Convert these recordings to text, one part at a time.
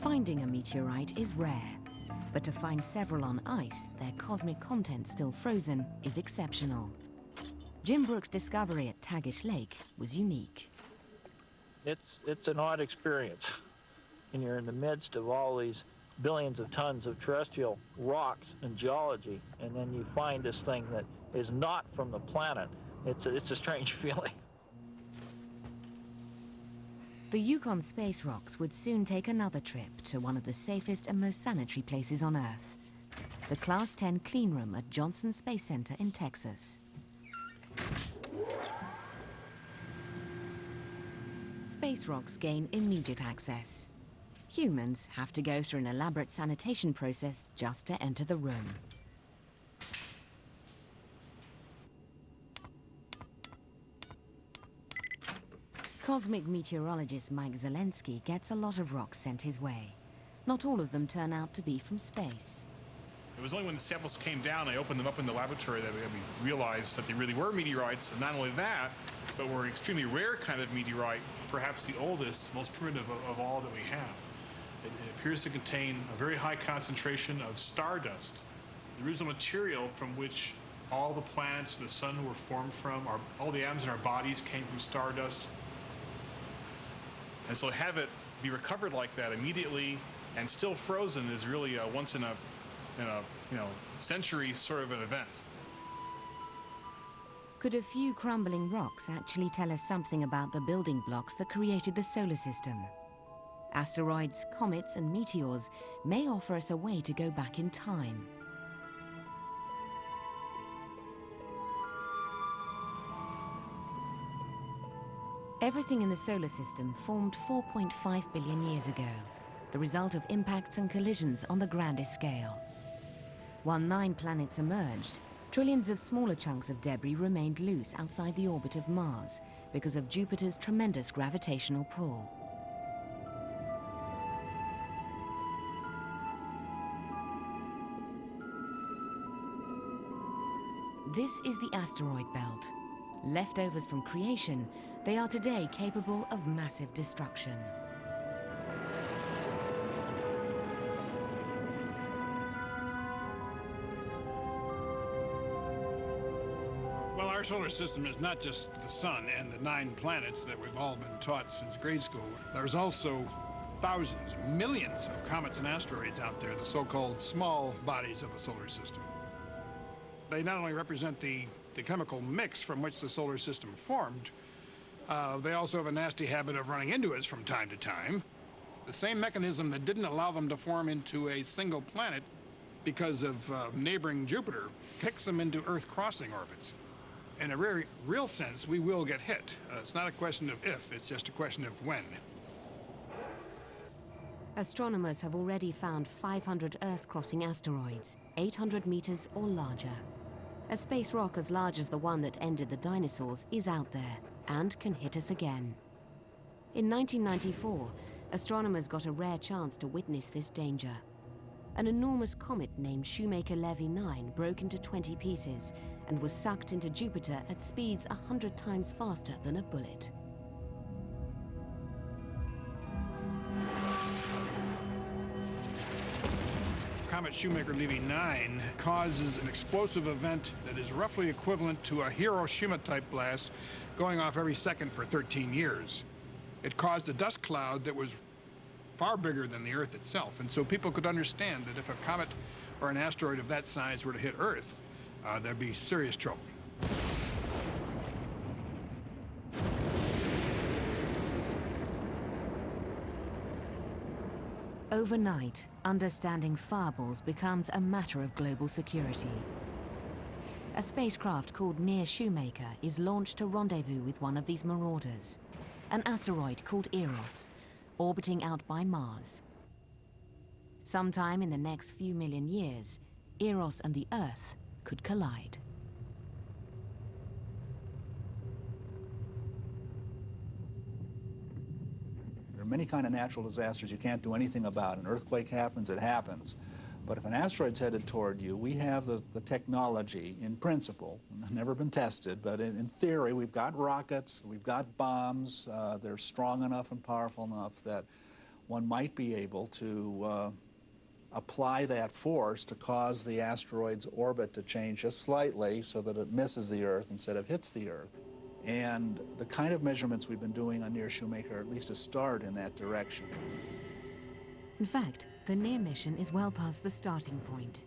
Finding a meteorite is rare, but to find several on ice, their cosmic content still frozen, is exceptional. Jim Brooks' discovery at Tagish Lake was unique. It's an odd experience. And you're in the midst of all these billions of tons of terrestrial rocks and geology, and then you find this thing that is not from the planet. It's a strange feeling. The Yukon space rocks would soon take another trip to one of the safest and most sanitary places on Earth, the Class 10 clean room at Johnson Space Center in Texas. Space rocks gain immediate access. Humans have to go through an elaborate sanitation process just to enter the room. Cosmic meteorologist Mike Zelensky gets a lot of rocks sent his way. Not all of them turn out to be from space. It was only when the samples came down, I opened them up in the laboratory, that we realized that they really were meteorites, and not only that, but were an extremely rare kind of meteorite, perhaps the oldest, most primitive of all that we have. It appears to contain a very high concentration of stardust, the original material from which all the planets and the sun were formed from. All the atoms in our bodies came from stardust. And so to have it be recovered like that immediately and still frozen is really a once in a century sort of an event. Could a few crumbling rocks actually tell us something about the building blocks that created the solar system? Asteroids, comets, and meteors may offer us a way to go back in time. Everything in the solar system formed 4.5 billion years ago, the result of impacts and collisions on the grandest scale. While 9 planets emerged, trillions of smaller chunks of debris remained loose outside the orbit of Mars because of Jupiter's tremendous gravitational pull. This is the asteroid belt. Leftovers from creation, they are today capable of massive destruction. Well, our solar system is not just the sun and the 9 planets that we've all been taught since grade school. There's also thousands, millions of comets and asteroids out there, the so-called small bodies of the solar system. They not only represent the chemical mix from which the solar system formed, they also have a nasty habit of running into us from time to time. The same mechanism that didn't allow them to form into a single planet because of neighboring Jupiter kicks them into Earth-crossing orbits. In a very real sense, we will get hit. It's not a question of if, it's just a question of when. Astronomers have already found 500 Earth-crossing asteroids, 800 meters or larger. A space rock as large as the one that ended the dinosaurs is out there and can hit us again. In 1994, astronomers got a rare chance to witness this danger. An enormous comet named Shoemaker-Levy 9 broke into 20 pieces and was sucked into Jupiter at speeds 100 times faster than a bullet. Comet Shoemaker-Levy 9 causes an explosive event that is roughly equivalent to a Hiroshima-type blast going off every second for 13 years. It caused a dust cloud that was far bigger than the Earth itself, and so people could understand that if a comet or an asteroid of that size were to hit Earth, there'd be serious trouble. Overnight, understanding fireballs becomes a matter of global security. A spacecraft called Near Shoemaker is launched to rendezvous with one of these marauders, an asteroid called Eros, orbiting out by Mars. Sometime in the next few million years, Eros and the Earth could collide. There are many kinds of natural disasters you can't do anything about. An earthquake happens, it happens. But if an asteroid's headed toward you, we have the technology, in principle, never been tested, but in theory, we've got rockets, we've got bombs, they're strong enough and powerful enough that one might be able to apply that force to cause the asteroid's orbit to change just slightly so that it misses the Earth instead of hits the Earth. And the kind of measurements we've been doing on Near Shoemaker are at least a start in that direction. In fact, the NEAR mission is well past the starting point.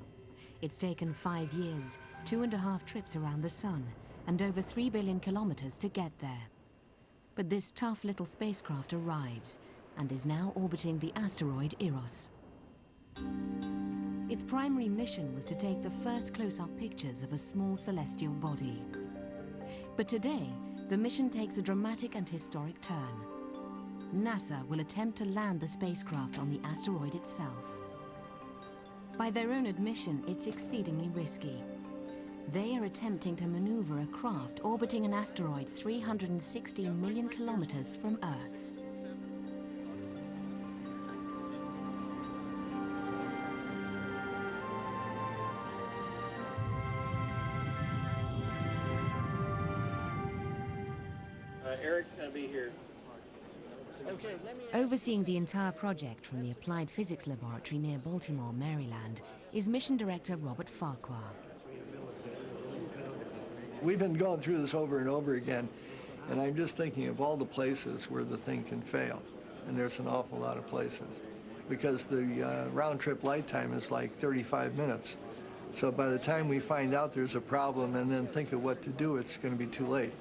It's taken 5 years, 2.5 trips around the Sun, and over 3 billion kilometers to get there. But this tough little spacecraft arrives and is now orbiting the asteroid Eros. Its primary mission was to take the first close-up pictures of a small celestial body. But today, the mission takes a dramatic and historic turn. NASA will attempt to land the spacecraft on the asteroid itself. By their own admission, it's exceedingly risky. They are attempting to maneuver a craft orbiting an asteroid 316 million kilometers from Earth. Eric's going to be here. Overseeing the entire project from the Applied Physics Laboratory near Baltimore, Maryland, is Mission Director Robert Farquhar. We've been going through this over and over again, and I'm just thinking of all the places where the thing can fail, and there's an awful lot of places, because the round-trip light time is like 35 minutes. So by the time we find out there's a problem and then think of what to do, it's going to be too late.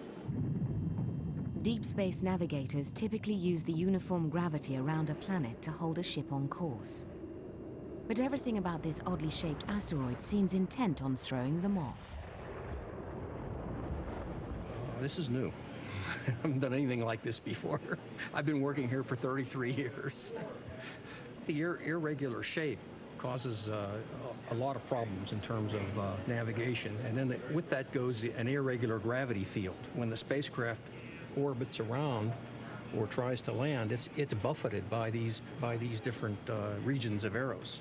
Deep space navigators typically use the uniform gravity around a planet to hold a ship on course. But everything about this oddly shaped asteroid seems intent on throwing them off. This is new. I haven't done anything like this before. I've been working here for 33 years. The irregular shape causes a lot of problems in terms of navigation, and then with that goes an irregular gravity field. When the spacecraft orbits around or tries to land, it's buffeted by these different regions of Eros.